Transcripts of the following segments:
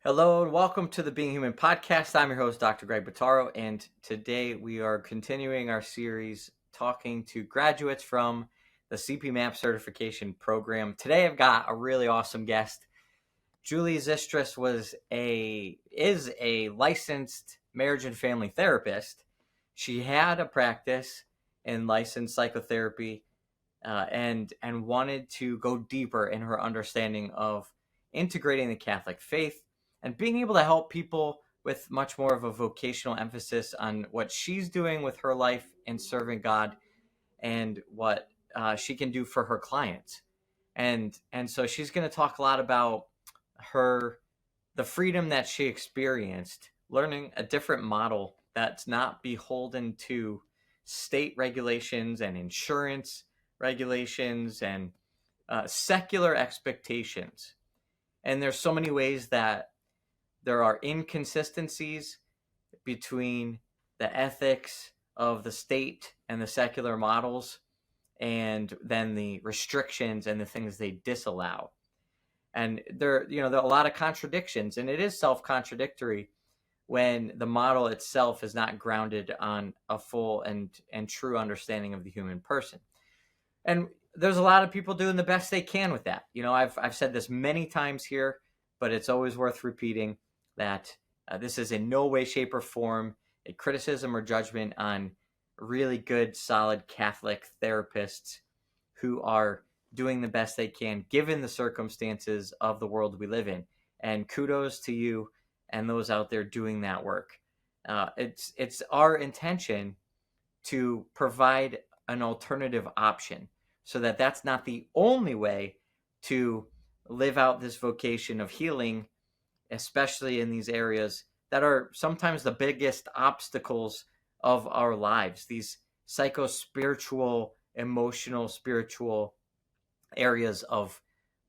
Hello and welcome to the Being Human podcast. I'm your host, Dr. Greg Bottaro, and today we are continuing our series talking to graduates from the CPMAP certification program. Today I've got a really awesome guest. Julie Xistris is a licensed marriage and family therapist. She had a practice in licensed psychotherapy and wanted to go deeper in her understanding of integrating the Catholic faith and being able to help people with much more of a vocational emphasis on what she's doing with her life in serving God and what she can do for her clients. And so she's going to talk a lot about the freedom that she experienced learning a different model that's not beholden to state regulations and insurance regulations and secular expectations. And there's so many ways that there are inconsistencies between the ethics of the state and the secular models and then the restrictions and the things they disallow. And there are a lot of contradictions, and it is self-contradictory when the model itself is not grounded on a full and true understanding of the human person. And there's a lot of people doing the best they can with that. I've said this many times here, but it's always worth repeating that this is in no way, shape, or form a criticism or judgment on really good, solid Catholic therapists who are doing the best they can given the circumstances of the world we live in. And kudos to you and those out there doing that work. It's our intention to provide an alternative option so that that's not the only way to live out this vocation of healing, especially in these areas that are sometimes the biggest obstacles of our lives, these psycho-spiritual, emotional, spiritual areas of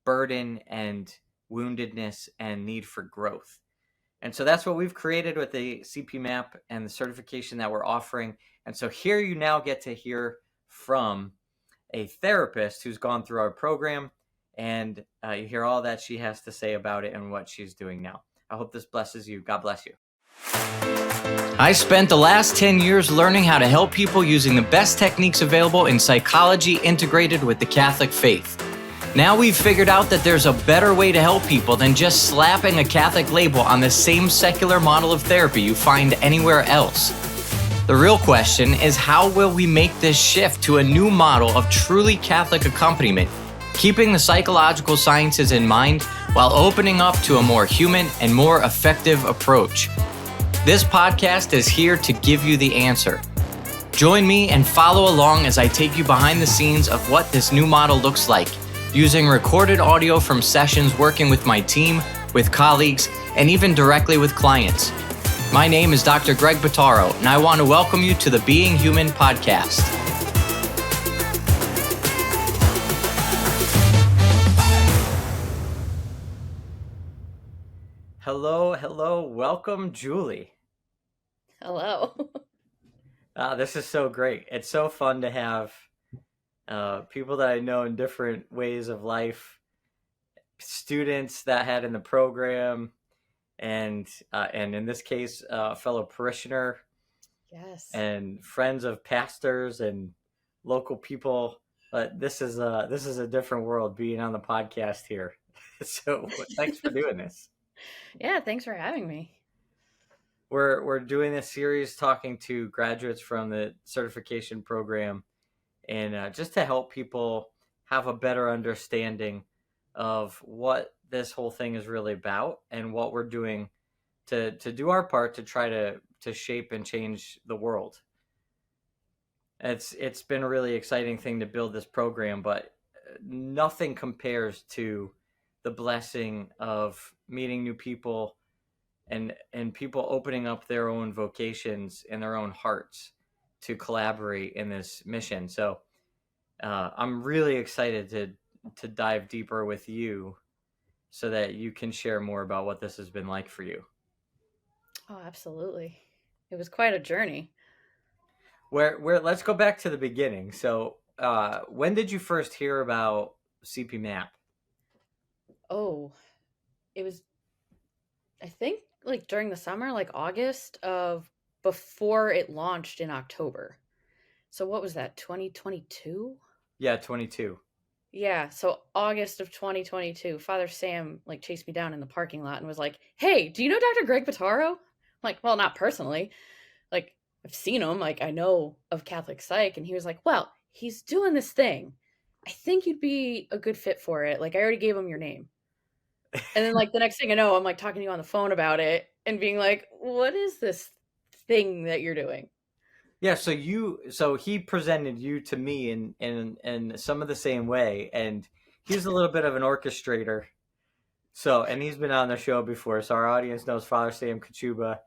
burden and woundedness and need for growth. And so that's what we've created with the CPMAP and the certification that we're offering. And so here you now get to hear from a therapist who's gone through our program, and you hear all that she has to say about it and what she's doing now. I hope this blesses you. God bless you. I spent the last 10 years learning how to help people using the best techniques available in psychology integrated with the Catholic faith. Now we've figured out that there's a better way to help people than just slapping a Catholic label on the same secular model of therapy you find anywhere else. The real question is, how will we make this shift to a new model of truly Catholic accompaniment, keeping the psychological sciences in mind while opening up to a more human and more effective approach? This podcast is here to give you the answer. Join me and follow along as I take you behind the scenes of what this new model looks like, using recorded audio from sessions working with my team, with colleagues, and even directly with clients. My name is Dr. Greg Bottaro, and I want to welcome you to the Being Human podcast. Hello. Welcome, Julie. Hello. This is so great. It's so fun to have people that I know in different ways of life, students that I had in the program, and in this case, a fellow parishioner. Yes. And friends of pastors and local people. But this is a different world being on the podcast here. So thanks for doing this. Yeah, thanks for having me. We're doing this series talking to graduates from the certification program, and just to help people have a better understanding of what this whole thing is really about and what we're doing to do our part to try to shape and change the world. It's been a really exciting thing to build this program, but nothing compares to the blessing of meeting new people and people opening up their own vocations and their own hearts to collaborate in this mission. So I'm really excited to dive deeper with you so that you can share more about what this has been like for you. Oh, absolutely. It was quite a journey. Where let's go back to the beginning. So when did you first hear about CPMAP? Oh, it was I think like during the summer, like August of before it launched in October. So what was that, 2022? Yeah, 22. Yeah, so August of 2022, Father Sam like chased me down in the parking lot and was like, "Hey, do you know Dr. Greg Bottaro?" I'm like, "Well, not personally. Like, I've seen him, like I know of Catholic Psych." And he was like, "Well, he's doing this thing. I think you'd be a good fit for it. Like, I already gave him your name." And then like the next thing I know, I'm like talking to you on the phone about it and being like, "What is this thing that you're doing?" Yeah, so he presented you to me in some of the same way, and he's a little bit of an orchestrator. So, and he's been on the show before, so our audience knows Father Sam Kachuba,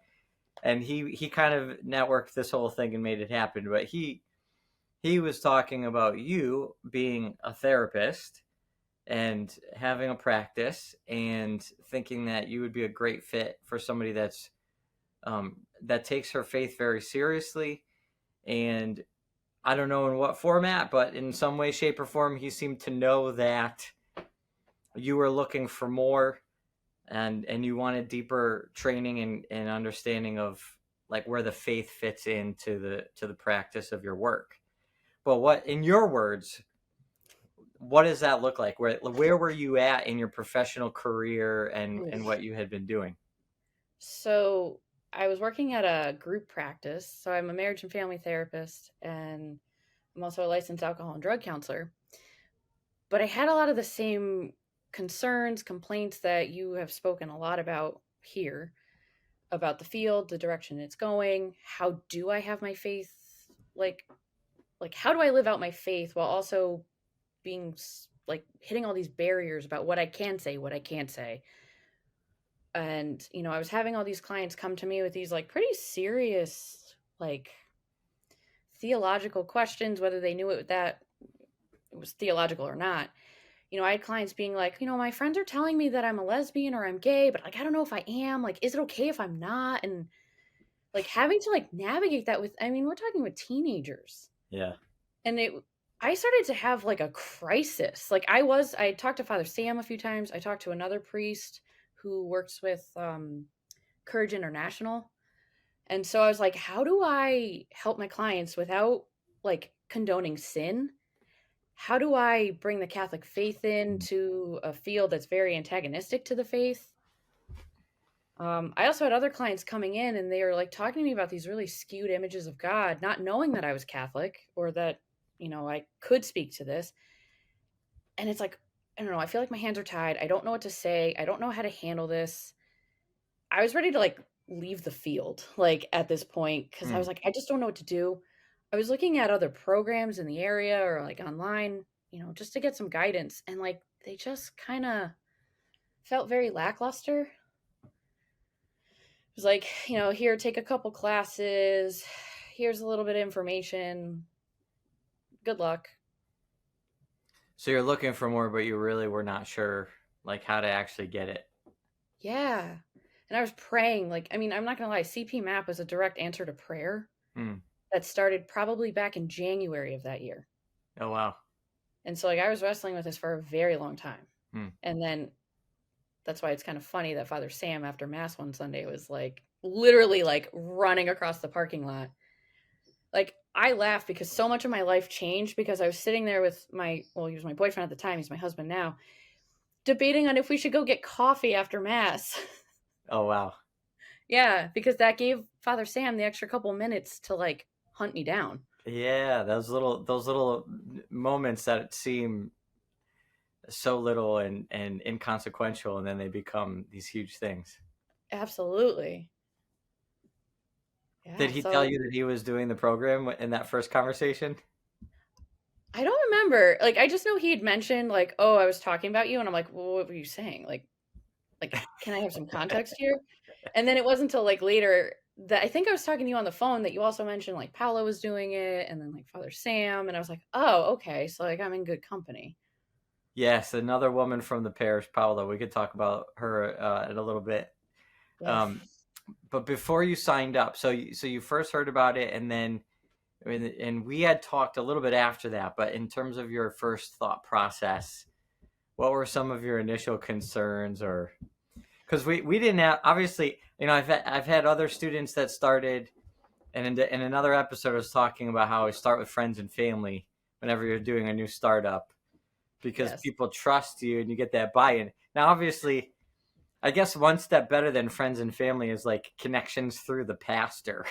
and he kind of networked this whole thing and made it happen. But he was talking about you being a therapist and having a practice and thinking that you would be a great fit for somebody that takes her faith very seriously. And I don't know in what format, but in some way, shape, or form, he seemed to know that you were looking for more, and you wanted deeper training and understanding of like where the faith fits into the practice of your work. But what, in your words, what does that look like? Where were you at in your professional career and Oof. what you had been doing? So I was working at a group practice. So I'm a marriage and family therapist, and I'm also a licensed alcohol and drug counselor. But I had a lot of the same concerns, complaints that you have spoken a lot about here about the field, the direction it's going. How do I have my faith? Like, like how do I live out my faith while also being like hitting all these barriers about what I can say, what I can't say? And I was having all these clients come to me with these like pretty serious like theological questions, whether they knew that it was theological or not. I had clients being like, my friends are telling me that I'm a lesbian or I'm gay, but like I don't know if I am. Like, is it okay if I'm not? And like having to like navigate that with, I mean, we're talking with teenagers. Yeah. And I started to have like a crisis. Like I talked to Father Sam a few times. I talked to another priest who works with Courage International. And so I was like, how do I help my clients without like condoning sin? How do I bring the Catholic faith into a field that's very antagonistic to the faith? I also had other clients coming in and they were like talking to me about these really skewed images of God, not knowing that I was Catholic or that, I could speak to this. And it's like, I don't know, I feel like my hands are tied. I don't know what to say. I don't know how to handle this. I was ready to like leave the field, like at this point, because I was like, I just don't know what to do. I was looking at other programs in the area or like online, just to get some guidance. And like they just kind of felt very lackluster. It was like, here, take a couple classes. Here's a little bit of information. Good luck. So you're looking for more, but you really were not sure like how to actually get it. Yeah. And I was praying, like, I mean, I'm not going to lie, CPMAP was a direct answer to prayer that started probably back in January of that year. Oh, wow. And so, like, I was wrestling with this for a very long time. And then that's why it's kind of funny that Father Sam, after Mass one Sunday, was like literally like running across the parking lot. Like, I laugh because so much of my life changed because I was sitting there with he was my boyfriend at the time, he's my husband now, debating on if we should go get coffee after Mass. Oh, wow. Yeah, because that gave Father Sam the extra couple minutes to like hunt me down. Yeah, those little moments that seem so little and inconsequential, and then they become these huge things. Absolutely. Did Yeah, he tell so you that he was doing the program in that first conversation? I don't remember. Like I just know he had mentioned like, "Oh, I was talking about you." And I'm like, "Well, what were you saying?" Like can I have some context here? And then it wasn't until like later that I think I was talking to you on the phone that you also mentioned like Paolo was doing it and then like Father Sam, and I was like, "Oh, okay. So like I'm in good company." Yes, another woman from the parish, Paula. We could talk about her in a little bit. Yes. Um, but before you signed up, so you first heard about it, and then and we had talked a little bit after that. But in terms of your first thought process, what were some of your initial concerns, or because we didn't have, obviously, I've had other students that started, and in another episode I was talking about how I start with friends and family whenever you're doing a new startup, because Yes. people trust you and you get that buy-in. Now, obviously, I guess one step better than friends and family is like connections through the pastor.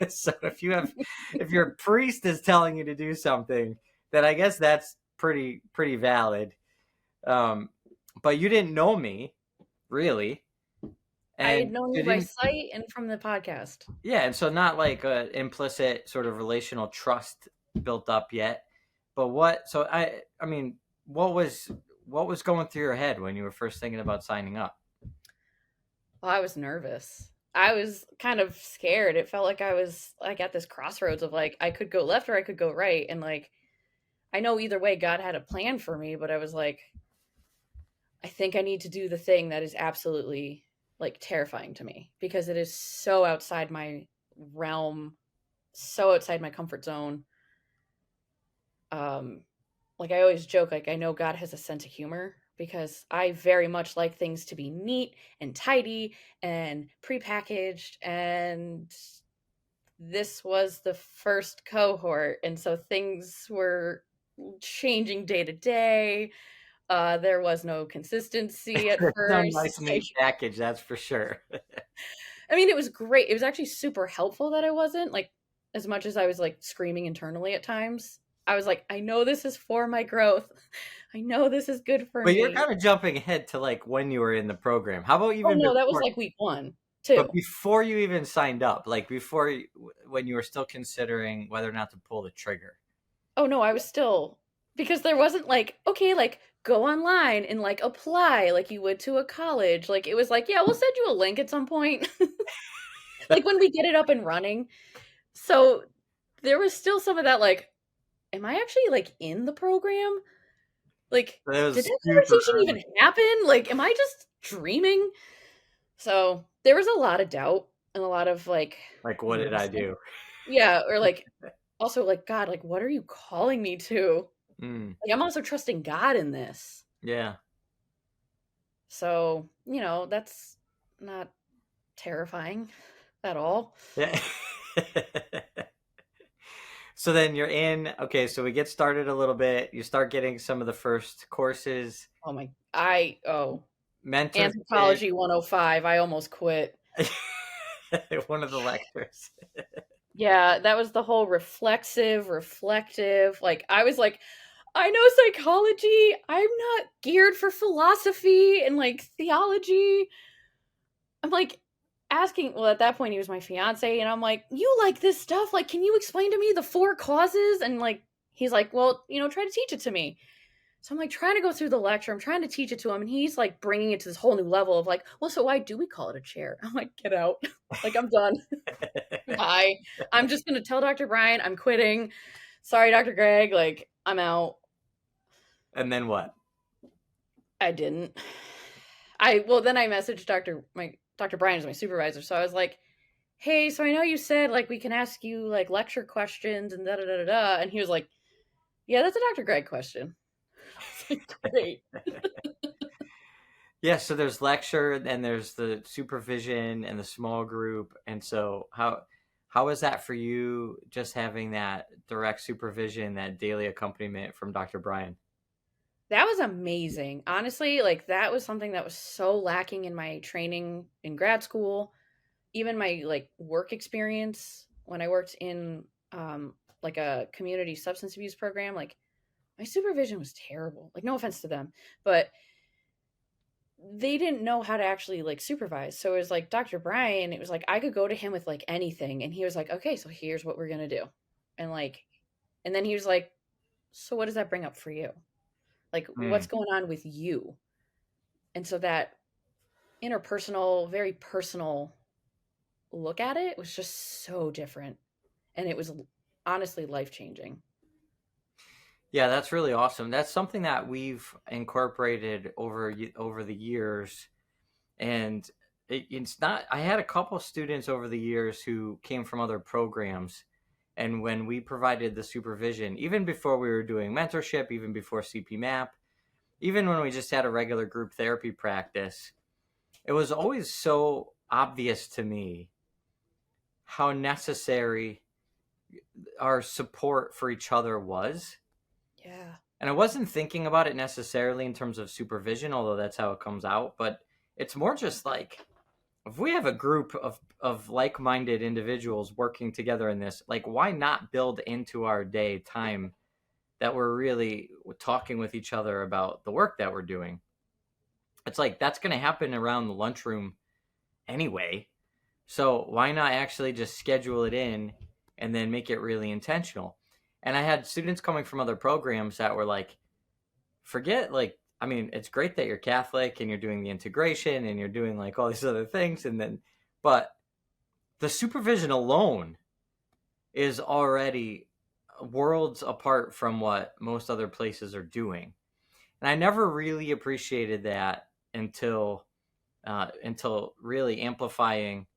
So if your priest is telling you to do something, then I guess that's pretty valid. Um, but you didn't know me, really, I had and known you you by didn't. sight and from the podcast. Yeah, and so not like a implicit sort of relational trust built up yet. But what? So I mean, what was going through your head when you were first thinking about signing up? Well, I was nervous. I was kind of scared. It felt like I was like at this crossroads of like I could go left or I could go right, and like I know either way God had a plan for me, but I was like, I think I need to do the thing that is absolutely like terrifying to me because it is so outside my realm, so outside my comfort zone. Um, like I always joke, like I know God has a sense of humor because I very much like things to be neat and tidy and prepackaged, and this was the first cohort, and so things were changing day to day. There was no consistency at No first. nice neat package, that's for sure. I mean, it was great. It was actually super helpful that I wasn't like, as much as I was like screaming internally at times. I was like, I know this is for my growth. I know this is good for But you're me. kind of jumping ahead to like when you were in the program. How about Oh even no, that was before? like week 1, But 2. before you even signed up, like when you were still considering whether or not to pull the trigger. Oh no, I was still, because there wasn't like, okay, like go online and like apply like you would to a college. Like it was like, yeah, we'll send you a link at some point. Like when we get it up and running. So there was still some of that like, am I actually like in the program? Like, But it did was that super conversation early. even happen? Like, am I just dreaming? So there was a lot of doubt and a lot of like Like, what did I nervousness. do? Yeah, or like also like, God, like what are you calling me to? Mm, Like I'm also trusting God in this. yeah. So, that's not terrifying at all. Yeah. So then you're in. Okay, so we get started a little bit. You start getting some of the first courses, Oh my, mentorship. Anthropology 105, I almost quit. One of the lectures. Yeah, that was the whole reflective. Like I was like, I know psychology. I'm not geared for philosophy and like theology. I'm like asking, well, at that point he was my fiance, and I'm like, you like this stuff? Like, can you explain to me the 4 causes? And like, he's like, well, try to teach it to me. So I'm like trying to go through the lecture. I'm trying to teach it to him, and he's like bringing it to this whole new level of like, well, so why do we call it a chair? I'm like, get out. Like, I'm done. Bye. I'm just going to tell Dr. Brian I'm quitting. Sorry, Dr. Greg. Like, I'm out. And then what? I didn't. Then I messaged Dr. Brian is my supervisor. So I was like, hey, so I know you said like we can ask you like lecture questions and da da da da da. And he was like, yeah, that's a Dr. Greg question. I was like, great. Yeah, so there's lecture and there's the supervision and the small group. And so how is that for you, just having that direct supervision, that daily accompaniment from Dr. Brian? That was amazing. Honestly, like that was something that was so lacking in my training in grad school, even my like work experience when I worked in like a community substance abuse program. Like my supervision was terrible. Like no offense to them, but they didn't know how to actually like supervise. So it was like Dr. Brian, it was like I could go to him with like anything, and he was like, okay, so here's what we're gonna do. And then he was like, so what does that bring up for you? Like what's Mm. going on with you? And so that interpersonal, very personal look at it was just so different. And it was honestly life changing. Yeah, that's really awesome. That's something that we've incorporated over the years, and it's not. I had a couple students over the years who came from other programs, and when we provided the supervision, even before we were doing mentorship, even before CPMAP, even when we just had a regular group therapy practice, it was always so obvious to me how necessary our support for each other was. Yeah. And I wasn't thinking about it necessarily in terms of supervision, although that's how it comes out. But it's more just like, if we have a group of like-minded individuals working together in this, like, why not build into our day time that we're really talking with each other about the work that we're doing? It's like, that's going to happen around the lunchroom anyway. So why not actually just schedule it in and then make it really intentional? And I had students coming from other programs that were like, forget, like, I mean, it's great that you're Catholic and you're doing the integration and you're doing like all these other things. And then, but the supervision alone is already worlds apart from what most other places are doing. And I never really appreciated that until really amplifying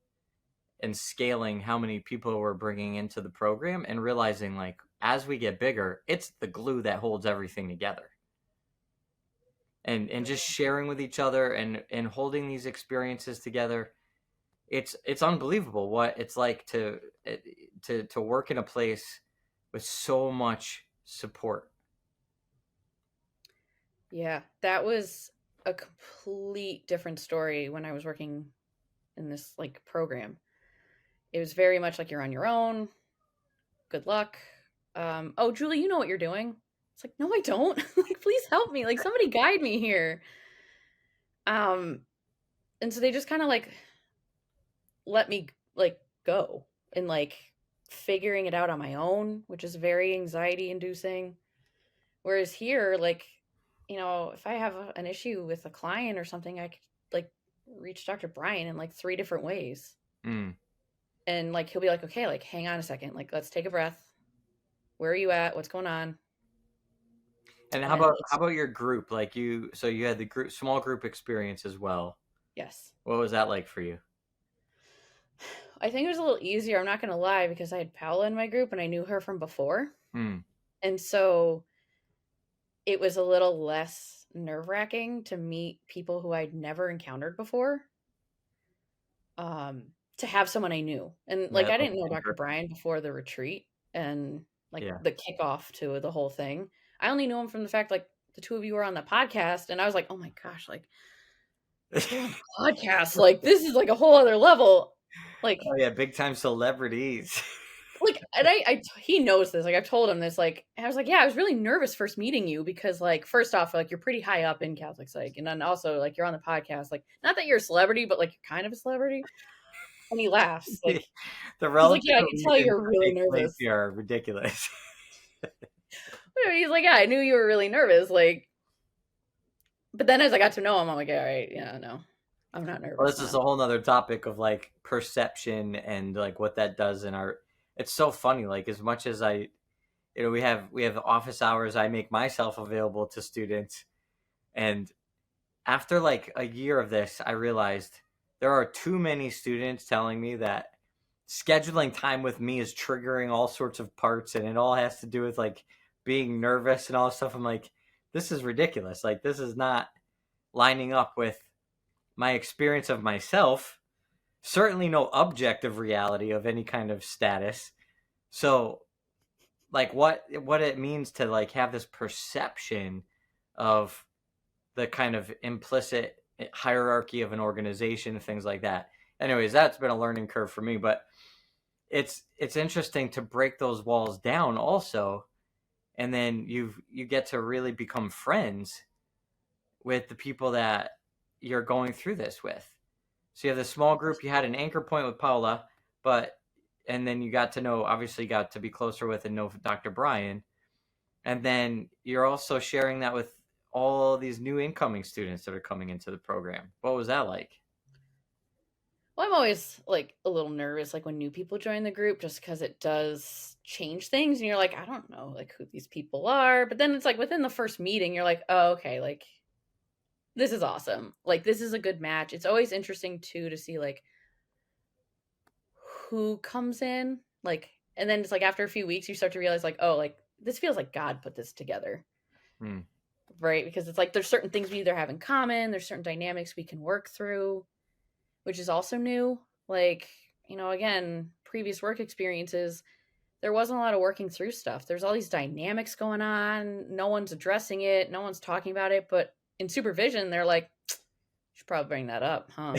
and scaling how many people we're bringing into the program and realizing, like, as we get bigger, it's the glue that holds everything together. And just sharing with each other and holding these experiences together, it's unbelievable what it's like to work in a place with so much support. Yeah, that was a complete different story when I was working in this like program. It was very much like, you're on your own. Good luck. Oh, Julie, you know what you're doing. It's like, no, I don't. Like, please help me. Like, somebody guide me here. And so they just kind of like let me like go and like figuring it out on my own, which is very anxiety inducing. Whereas here, like, if I have an issue with a client or something, I could like reach Dr. Brian in like 3 different ways. Mm. And like, he'll be like, okay, like, hang on a second. Like, let's take a breath. Where are you at? What's going on? And And how about your group? Like, you had the small group experience as well. yes. What was that like for you? I think it was a little easier. I'm not going to lie, because I had Paola in my group and I knew her from before. Mm. And so it was a little less nerve-wracking to meet people who I'd never encountered before. To have someone I knew. And like, I didn't know Dr. Brian before the retreat and like the kickoff to the whole thing. I only knew him from the fact like the 2 of you were on the podcast, and I was like, oh my gosh, like, podcast, like, this is like a whole other level. Like, oh yeah, big time celebrities. like, and he knows this. Like, I've told him this. Like, I was like, yeah, I was really nervous first meeting you because, like, first off, like, you're pretty high up in Catholic Psych, and then also like you're on the podcast. Like, not that you're a celebrity, but like, you're kind of a celebrity. And he laughs. Like, the he's like, yeah, I can tell you're really nervous. Are ridiculous. He's like, yeah, I knew you were really nervous. Like, but then as I got to know him, I'm like, all right, yeah, no, I'm not nervous. Well, this is a whole nother topic of like perception and like what that does in our. It's so funny. Like, as much as we have office hours, I make myself available to students, and after like a year of this, I realized there are too many students telling me that scheduling time with me is triggering all sorts of parts, and it all has to do with like being nervous and all this stuff. I'm like, this is ridiculous. Like, this is not lining up with my experience of myself. Certainly no objective reality of any kind of status. So like what it means to like have this perception of the kind of implicit hierarchy of an organization and things like that. Anyways, that's been a learning curve for me, but it's interesting to break those walls down also, and then you get to really become friends with the people that you're going through this with. So you have the small group, you had an anchor point with Paula, and then you got to be closer with and know Dr. Brian, and then you're also sharing that with all these new incoming students that are coming into the program. What was that like? Well, I'm always like a little nervous, like when new people join the group, just because it does change things, and you're like, I don't know, like, who these people are. But then it's like within the first meeting, you're like, oh, okay, like, this is awesome. Like, this is a good match. It's always interesting too to see like who comes in, like, and then it's like after a few weeks, you start to realize like, oh, like, this feels like God put this together. Right? Because it's like there's certain things we either have in common, there's certain dynamics we can work through. which is also new. Like, again, previous work experiences, there wasn't a lot of working through stuff. There's all these dynamics going on. No one's addressing it. No one's talking about it. But in supervision, they're like, you should probably bring that up, huh?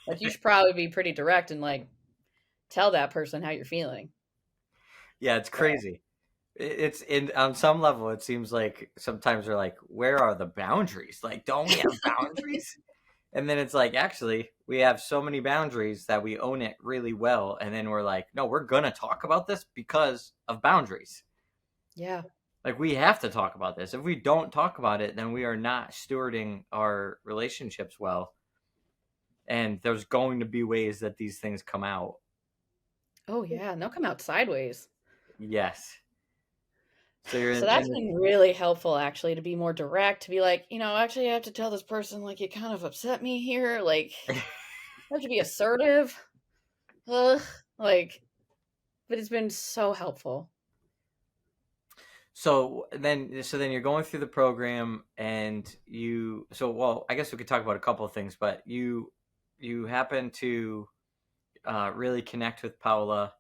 Like, you should probably be pretty direct and like tell that person how you're feeling. Yeah, it's So, crazy. It's in on some level. It seems like sometimes they're like, "Where are the boundaries? Like, don't we have boundaries?" And then it's like, actually, we have so many boundaries that we own it really well. And then we're like, no, we're gonna talk about this because of boundaries. yeah. Like, we have to talk about this. If we don't talk about it, then we are not stewarding our relationships well. And there's going to be ways that these things come out. Oh, yeah. And they'll come out sideways. Yes. So you're So that's been really helpful, actually, to be more direct, to be like, actually, I have to tell this person, like, you kind of upset me here. Like, I have to be assertive. Ugh. Like, but it's been so helpful. So then you're going through the program, and well, I guess we could talk about a couple of things, but you happen to really connect with Paula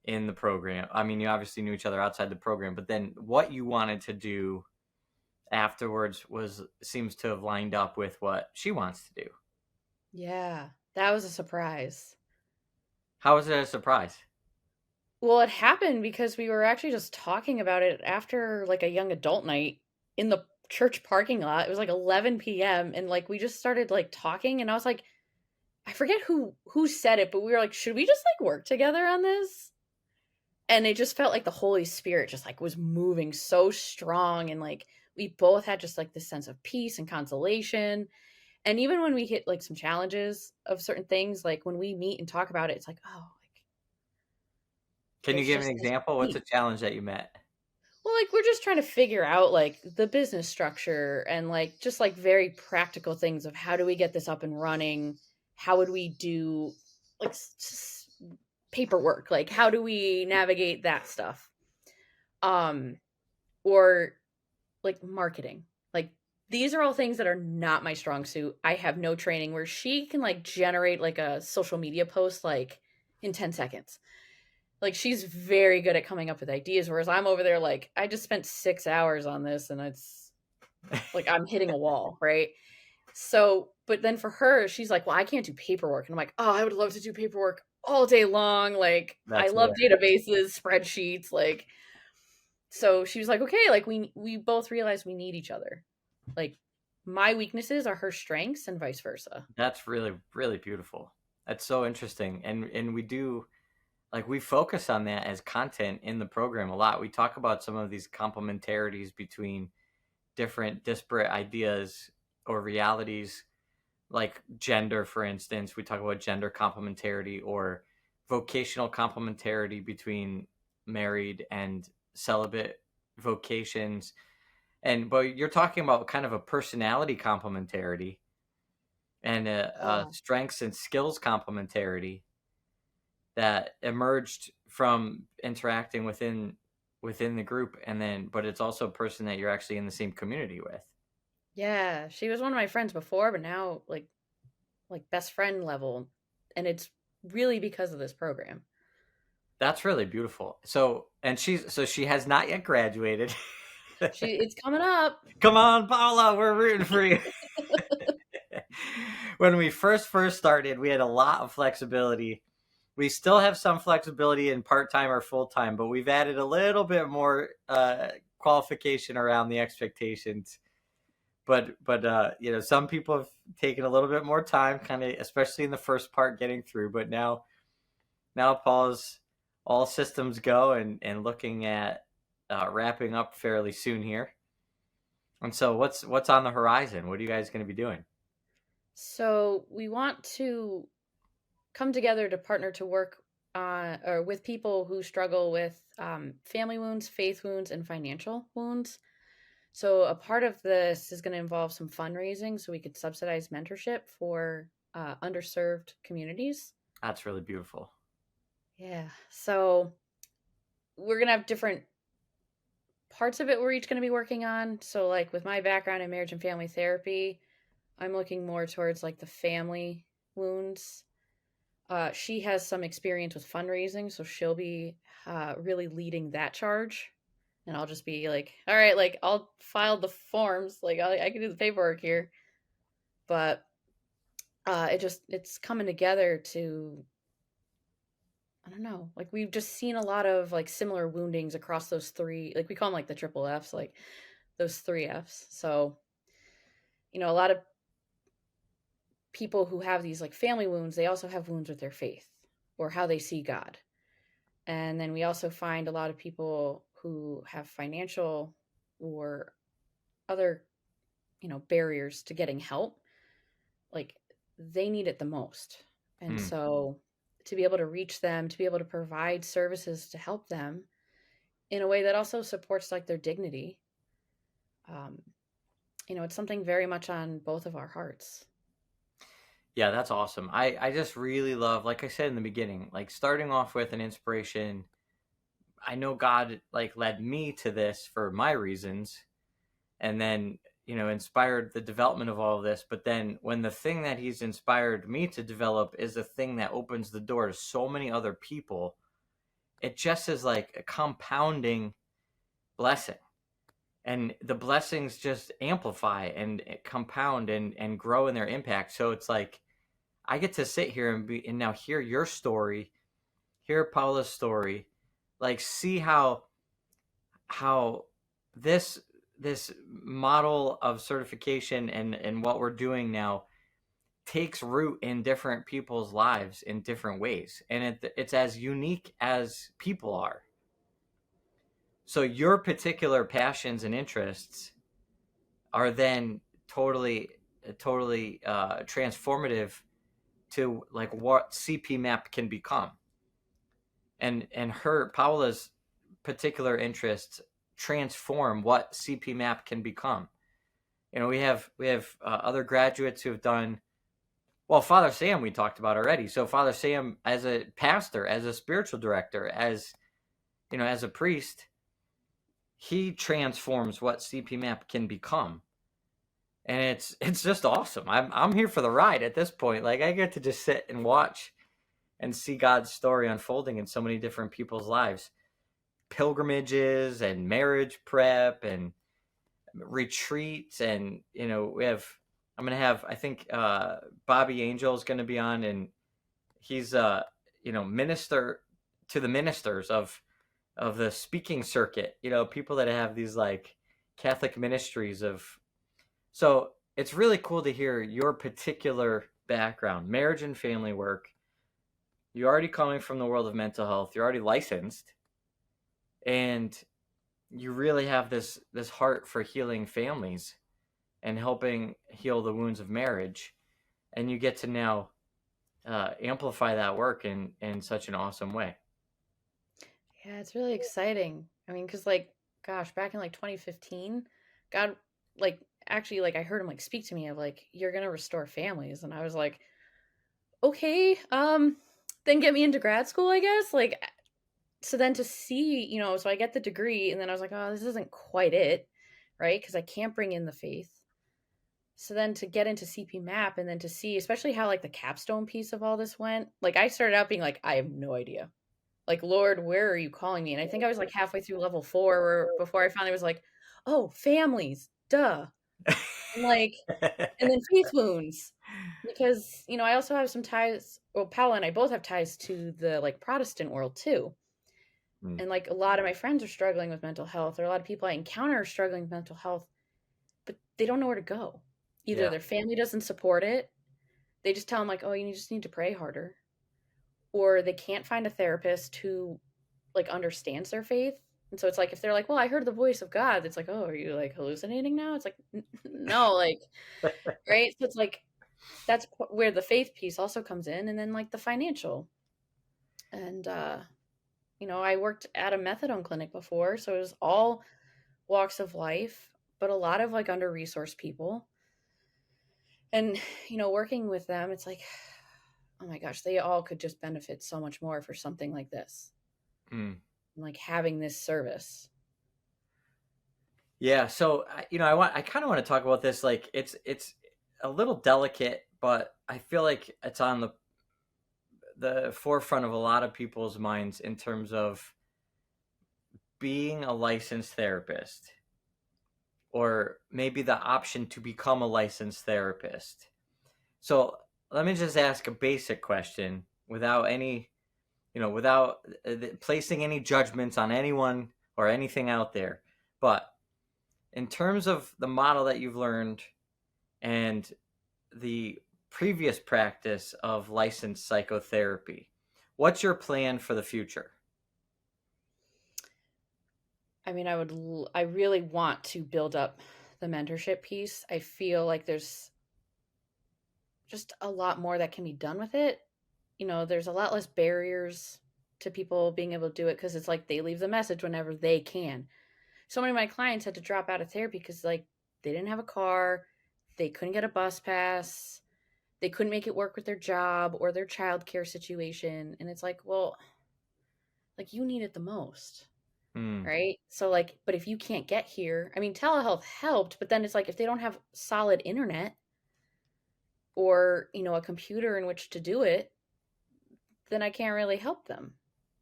in the program. I mean, you obviously knew each other outside the program, but then what you wanted to do afterwards seems to have lined up with what she wants to do. Yeah. That was a surprise. How was it a surprise? Well, it happened because we were actually just talking about it after like a young adult night in the church parking lot. It was like 11 p.m. and like we just started like talking, and I was like, I forget who said it, but we were like, should we just like work together on this? And it just felt like the Holy Spirit just like was moving so strong, and like we both had just like this sense of peace and consolation. And even when we hit like some challenges of certain things, like when we meet and talk about it, it's like, oh, like Can you there's give an just this example? What's peace. a challenge that you met? Well, like we're just trying to figure out like the business structure and like just like very practical things of how do we get this up and running? How would we do like paperwork? Like how do we navigate that stuff? Um or like marketing. Like these are all things that are not my strong suit. I have no training, where she can like generate like a social media post like in 10 seconds. Like she's very good at coming up with ideas, whereas I'm over there like I just spent 6 hours on this and it's like I'm hitting a wall, right? So, but then for her, she's like, "Well, I can't do paperwork." And I'm like, "Oh, I would love to do paperwork all day long. Like I That's love hilarious. databases, spreadsheets, like." So she was like, "Okay, like we both realize we need each other. Like my weaknesses are her strengths and vice versa." That's really, really beautiful. That's so interesting. And we do, like, we focus on that as content in the program a lot. We talk about some of these complementarities between different disparate ideas or realities, like gender, for instance. We talk about gender complementarity or vocational complementarity between married and celibate vocations. But you're talking about kind of a personality complementarity and a Yeah. strengths and skills complementarity that emerged from interacting within the group, and then but it's also a person that you're actually in the same community with. Yeah, she was one of my friends before, but now like best friend level, and it's really because of this program. That's really beautiful. She has not yet graduated. It's coming up. Come on, Paula, we're rooting for you. When we first started, we had a lot of flexibility. We still have some flexibility in part-time or full-time, but we've added a little bit more qualification around the expectations. But some people have taken a little bit more time, kind of, especially in the first part, getting through. But now Paul's all systems go, and looking at wrapping up fairly soon here. And so what's on the horizon? What are you guys going to be doing? So we want to come together to partner to work or with people who struggle with family wounds, faith wounds, and financial wounds. So a part of this is going to involve some fundraising so we could subsidize mentorship for underserved communities. That's really beautiful. Yeah. So we're going to have different parts of it we're each going to be working on. So like with my background in marriage and family therapy, I'm looking more towards like the family wounds. She has some experience with fundraising, so she'll be really leading that charge. And I'll just be like, all right, like I'll file the forms, like I can do the paperwork here. But it's coming together to, I don't know, like we've just seen a lot of like similar woundings across those three, like we call them like the triple Fs, like those three Fs. So, a lot of people who have these like family wounds, they also have wounds with their faith or how they see God. And then we also find a lot of people who have financial or other, barriers to getting help. Like they need it the most. And so to be able to reach them, to be able to provide services to help them in a way that also supports like their dignity. It's something very much on both of our hearts. Yeah, that's awesome. I just really love, like I said in the beginning, like starting off with an inspiration. I know God like led me to this for my reasons, and then inspired the development of all of this. But then when the thing that he's inspired me to develop is a thing that opens the door to so many other people, it just is like a compounding blessing, and the blessings just amplify and compound and grow in their impact. So it's like I get to sit here and now hear your story, hear Paula's story, like see how this model of certification and what we're doing now takes root in different people's lives in different ways, and it's as unique as people are. So your particular passions and interests are then totally transformative to like what CPMAP can become, and Paula's particular interests transform what CPMAP can become. We have other graduates who have done well. Father Sam we talked about already. So Father Sam, as a pastor, as a spiritual director, as as a priest, he transforms what CPMAP can become, and it's just awesome. I'm here for the ride at this point. Like I get to just sit and watch and see God's story unfolding in so many different people's lives. Pilgrimages and marriage prep and retreats, and I'm gonna have, I think, Bobby Angel is gonna be on, and he's minister to the ministers of the speaking circuit, people that have these like Catholic ministries of. So it's really cool to hear your particular background, marriage and family work. You're already coming from the world of mental health. You're already licensed, and you really have this heart for healing families and helping heal the wounds of marriage, and you get to now amplify that work in such an awesome way. Yeah, it's really exciting. I mean, because like, gosh, back in like 2015, God, like, actually, like, I heard him like speak to me of like, you're gonna restore families, and I was like, okay, then get me into grad school, I guess. Like, so then to see, so I get the degree, and then I was like, oh, this isn't quite it, right? Because I can't bring in the faith. So then to get into CPMAP and then to see, especially how like the capstone piece of all this went, like I started out being like, I have no idea. Like, Lord, where are you calling me? And I think I was like halfway through level 4 before I finally was like, oh, families, duh. And like, and then faith wounds. Because, I also have some ties, well, Paula and I both have ties to the like Protestant world too. And like a lot of my friends are struggling with mental health, or a lot of people I encounter are struggling with mental health, but they don't know where to go. Either their family doesn't support it, they just tell them like, oh, you just need to pray harder, or they can't find a therapist who like understands their faith. And so it's like, if they're like, well, I heard the voice of God, it's like, oh, are you like hallucinating now? It's like, no, like, right? So it's like, that's where the faith piece also comes in, and then like the financial. And I worked at a methadone clinic before, so it was all walks of life, but a lot of like under-resourced people. And working with them, it's like, oh my gosh, they all could just benefit so much more for something like this. Like having this service. Yeah, so I kind of want to talk about this. Like it's a little delicate, but I feel like it's on the forefront of a lot of people's minds in terms of being a licensed therapist, or maybe the option to become a licensed therapist. So let me just ask a basic question without any, without placing any judgments on anyone or anything out there. But in terms of the model that you've learned and the previous practice of licensed psychotherapy, what's your plan for the future? I mean, I really want to build up the mentorship piece. I feel like there's just a lot more that can be done with it. There's a lot less barriers to people being able to do it because it's like they leave the message whenever they can. So many of my clients had to drop out of therapy because like they didn't have a car, they couldn't get a bus pass, they couldn't make it work with their job or their childcare situation. And it's like, well, like you need it the most. Hmm. Right. So like, but if you can't get here, I mean, telehealth helped, but then it's like if they don't have solid internet or, a computer in which to do it, then I can't really help them.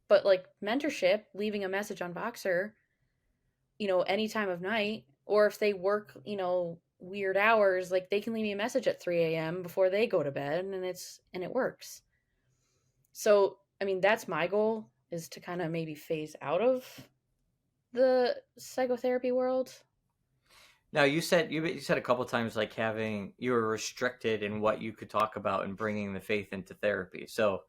But like mentorship, leaving a message on Voxer, any time of night, or if they work, weird hours, like they can leave me a message at 3 a.m. before they go to bed and it works. So, I mean, that's my goal, is to kind of maybe phase out of the psychotherapy world. Now you said a couple times like you were restricted in what you could talk about and bringing the faith into therapy. So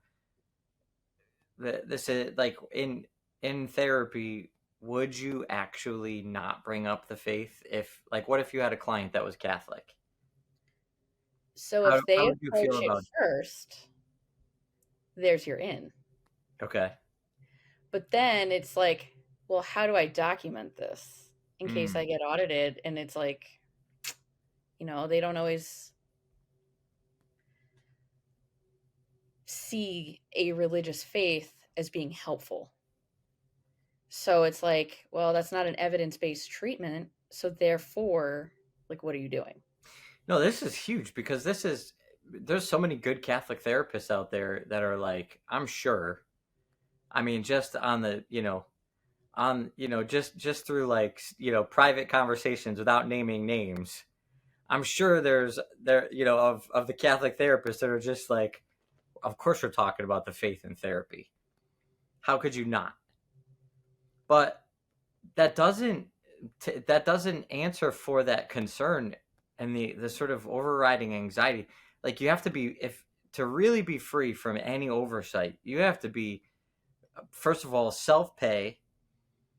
this is like in therapy, would you actually not bring up the faith if, like, what if you had a client that was Catholic? So if How they would you feel approach it about first, there's your in. Okay. But then it's like, well, how do I document this in case Mm. I get audited? And it's like, they don't always see a religious faith as being helpful. So it's like, well, that's not an evidence-based treatment. So therefore, like, what are you doing? No, this is huge because there's so many good Catholic therapists out there that are like, I'm sure. I mean, just on the, just through like, private conversations without naming names. I'm sure of the Catholic therapists that are just like, of course we're talking about the faith in therapy. How could you not? But that doesn't that doesn't answer for that concern and the sort of overriding anxiety. Like, you have to be, if to really be free from any oversight, you have to be, first of all, self-pay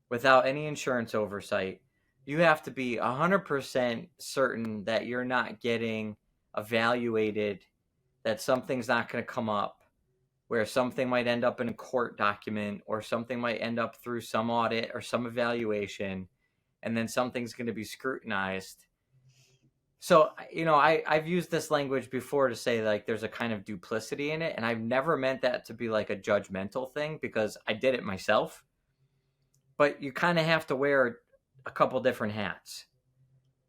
without any insurance oversight. You have to be 100% certain that you're not getting evaluated, that something's not going to come up, where something might end up in a court document or something might end up through some audit or some evaluation, and then something's going to be scrutinized. So, I've used this language before to say like there's a kind of duplicity in it, and I've never meant that to be like a judgmental thing because I did it myself. But you kind of have to wear a couple different hats.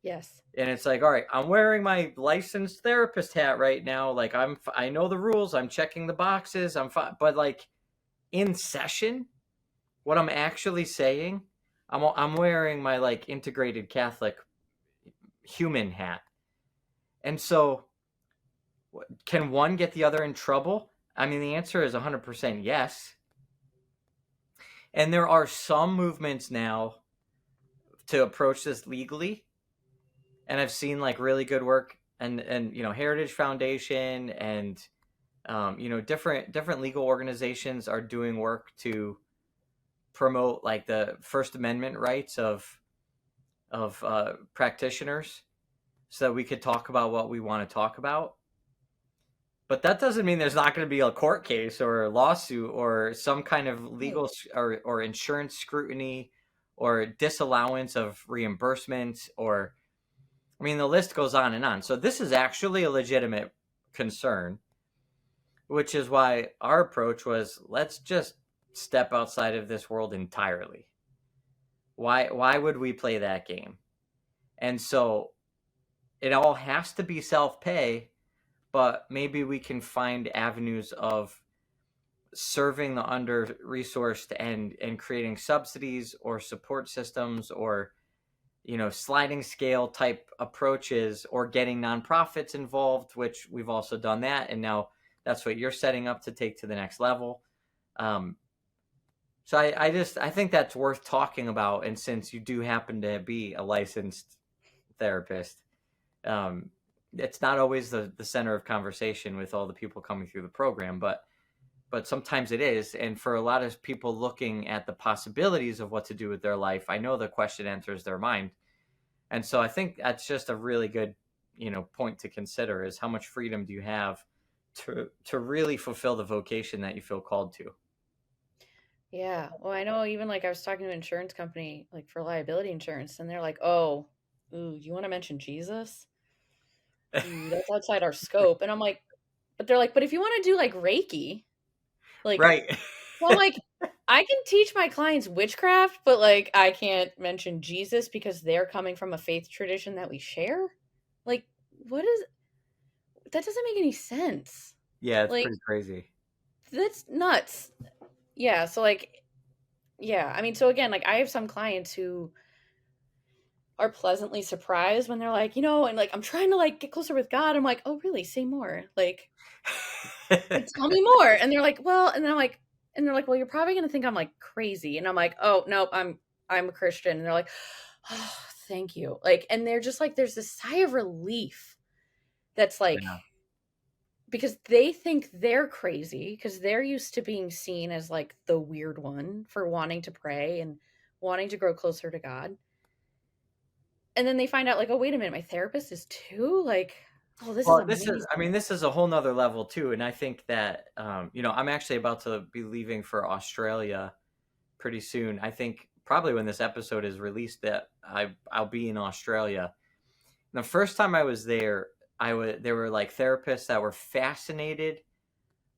Yes. And it's like, all right, I'm wearing my licensed therapist hat right now. Like, I know the rules. I'm checking the boxes. I'm fine. But like in session, what I'm actually saying, I'm wearing my like integrated Catholic human hat. And so, can one get the other in trouble? I mean, the answer is 100% yes. And there are some movements now to approach this legally, and I've seen like really good work, and Heritage Foundation and different legal organizations are doing work to promote like the First Amendment rights of practitioners, so that we could talk about what we want to talk about. But that doesn't mean there's not going to be a court case or a lawsuit or some kind of legal or insurance scrutiny or disallowance of reimbursement, or, I mean, the list goes on and on. So this is actually a legitimate concern, which is why our approach was, let's just step outside of this world entirely. Why would we play that game? And so it all has to be self-pay, but maybe we can find avenues of serving the under-resourced and creating subsidies or support systems, or sliding scale type approaches, or getting nonprofits involved, which we've also done that, and now that's what you're setting up to take to the next level. So I think that's worth talking about, and since you do happen to be a licensed therapist, it's not always the center of conversation with all the people coming through the program, but sometimes it is. And for a lot of people looking at the possibilities of what to do with their life, I know the question enters their mind. And so I think that's just a really good, point to consider, is how much freedom do you have to really fulfill the vocation that you feel called to? Yeah. Well, I know even like I was talking to an insurance company like for liability insurance, and they're like, "Oh, ooh, you want to mention Jesus? Ooh, that's outside our scope." And I'm like, but they're like, "But if you want to do like Reiki, like," Right. well, I'm like, I can teach my clients witchcraft, but like I can't mention Jesus because they're coming from a faith tradition that we share. Like, what is that? Doesn't make any sense. Yeah, it's Like, pretty crazy. that's nuts. Yeah. So like, yeah. I mean, so again, like I have some clients who are pleasantly surprised when they're like, and like I'm trying to like get closer with God. I'm like, oh really? Say more. Like tell me more. And they're like, well, and then I'm like, and they're like, well, you're probably gonna think I'm like crazy. And I'm like, oh no, I'm a Christian. And they're like, oh, thank you. Like, and they're just like, there's this sigh of relief that's like, Yeah. because they think they're crazy because they're used to being seen as like the weird one for wanting to pray and wanting to grow closer to God. And then they find out like, oh, wait a minute, my therapist is too? Like, oh, this is Well, amazing. this is a whole nother level too. And I think that, I'm actually about to be leaving for Australia pretty soon. I think probably when this episode is released, that I'll be in Australia. And the first time I was there, there were like therapists that were fascinated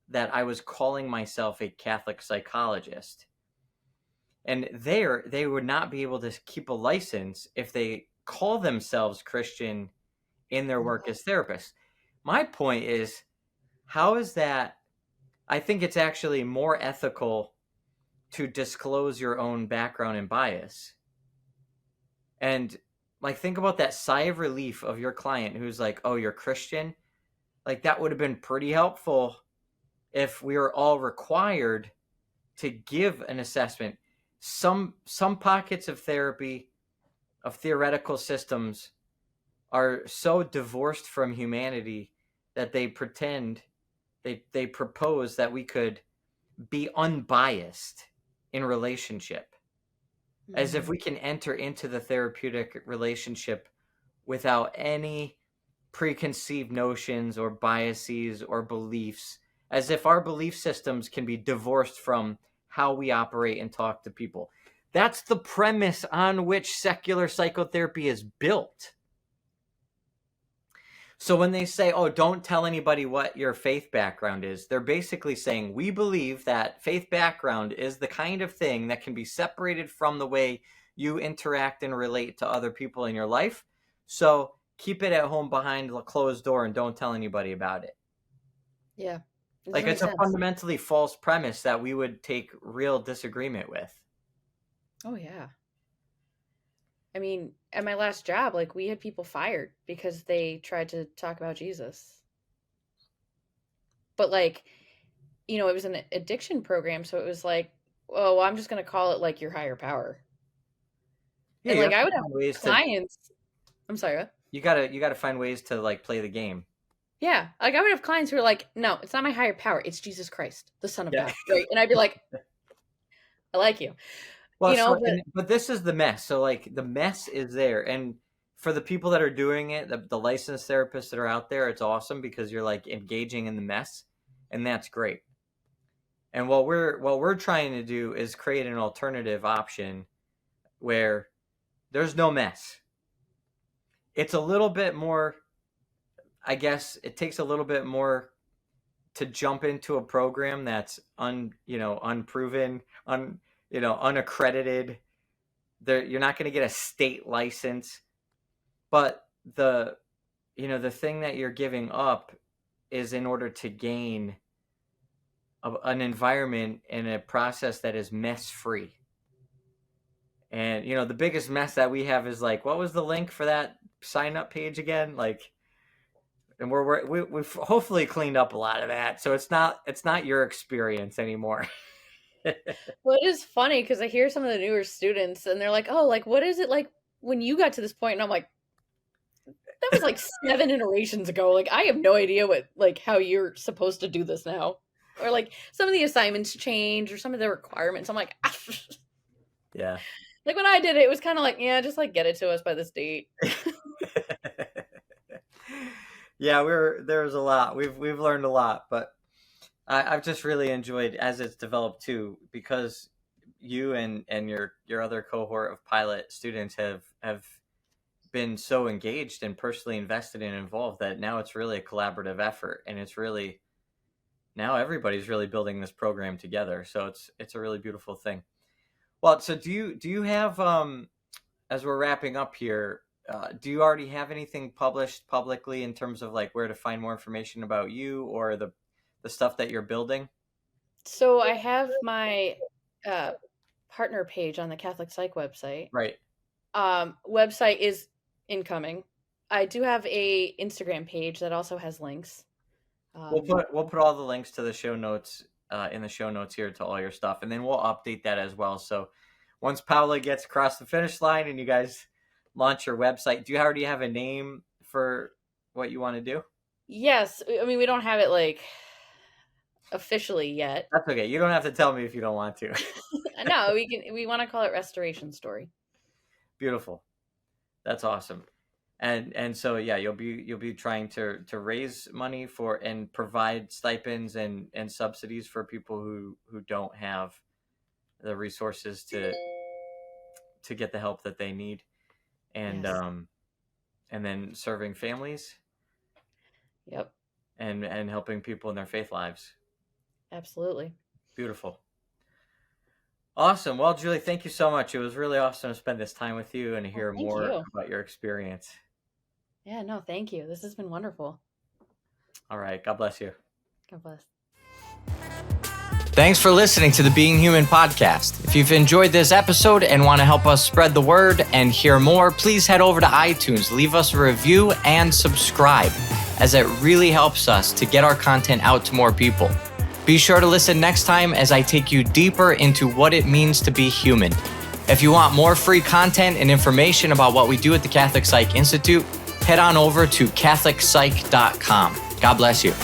that I was calling myself a Catholic psychologist. And there, they would not be able to keep a license if they call themselves Christian in their work as therapists. My point is, how is that? I think it's actually more ethical to disclose your own background and bias. And like, think about that sigh of relief of your client who's like, oh, you're Christian. Like, that would have been pretty helpful if we were all required to give an assessment. Some pockets of therapy, of theoretical systems, are so divorced from humanity that they propose that we could be unbiased in relationship, as if we can enter into the therapeutic relationship without any preconceived notions or biases or beliefs, as if our belief systems can be divorced from how we operate and talk to people. That's the premise on which secular psychotherapy is built. So when they say, oh, don't tell anybody what your faith background is, they're basically saying, we believe that faith background is the kind of thing that can be separated from the way you interact and relate to other people in your life. So keep it at home behind a closed door and don't tell anybody about it. Yeah. Like, it's a fundamentally false premise that we would take real disagreement with. Oh, yeah. I mean, at my last job, like we had people fired because they tried to talk about Jesus. But like, it was an addiction program, so it was like, oh, well, I'm just going to call it like your higher power. Yeah, And like I would have ways clients. I'm sorry, what? You gotta find ways to like play the game. Yeah, like I would have clients who are like, no, it's not my higher power, it's Jesus Christ, the Son of God, right? And I'd be like, I like you. Well, but this is the mess. So like the mess is there, and for the people that are doing it, the licensed therapists that are out there, it's awesome because you're like engaging in the mess, and that's great. And what we're trying to do is create an alternative option where there's no mess. It's a little bit more, I guess it takes a little bit more to jump into a program that's unproven, unaccredited. You're not going to get a state license, but the thing that you're giving up is in order to gain an environment and a process that is mess-free. And, you know, the biggest mess that we have is like, what was the link for that sign-up page again? Like, and we've hopefully cleaned up a lot of that, so it's not your experience anymore. Well, it is funny because I hear some of the newer students and they're like, oh, like, what is it like when you got to this point? And I'm like, that was like 7 iterations ago. Like, I have no idea how you're supposed to do this now. Or like some of the assignments change or some of the requirements. I'm like, Yeah. Like when I did it, it was kind of like, yeah, just like get it to us by this date. Yeah, there's a lot. We've learned a lot, but I've just really enjoyed as it's developed too, because you and your other cohort of pilot students have been so engaged and personally invested and involved that now it's really a collaborative effort, and it's really now everybody's really building this program together. So it's a really beautiful thing. Well, so do you have as we're wrapping up here, do you already have anything published publicly in terms of like where to find more information about you or the stuff that you're building? So I have my partner page on the CatholicPsych website. Right. Website is incoming. I do have a Instagram page that also has links. We'll put all the links to the show notes in the show notes here to all your stuff, and then we'll update that as well. So once Paula gets across the finish line and you guys launch your website, do you already have a name for what you want to do? Yes. I mean, we don't have it like officially yet. That's okay. You don't have to tell me if you don't want to. No, we want to call it Restoration Story. Beautiful. That's awesome. And so yeah, you'll be trying to raise money for and provide stipends and subsidies for people who don't have the resources to get the help that they need, and Yes. And then serving families. Yep. And helping people in their faith lives. Absolutely. Beautiful. Awesome. Well, Julie, thank you so much. It was really awesome to spend this time with you and hear more about your experience. Yeah, no, thank you. This has been wonderful. All right. God bless you. God bless. Thanks for listening to the Being Human podcast. If you've enjoyed this episode and want to help us spread the word and hear more, please head over to iTunes, leave us a review, and subscribe, as it really helps us to get our content out to more people. Be sure to listen next time as I take you deeper into what it means to be human. If you want more free content and information about what we do at the Catholic Psych Institute, head on over to CatholicPsych.com. God bless you.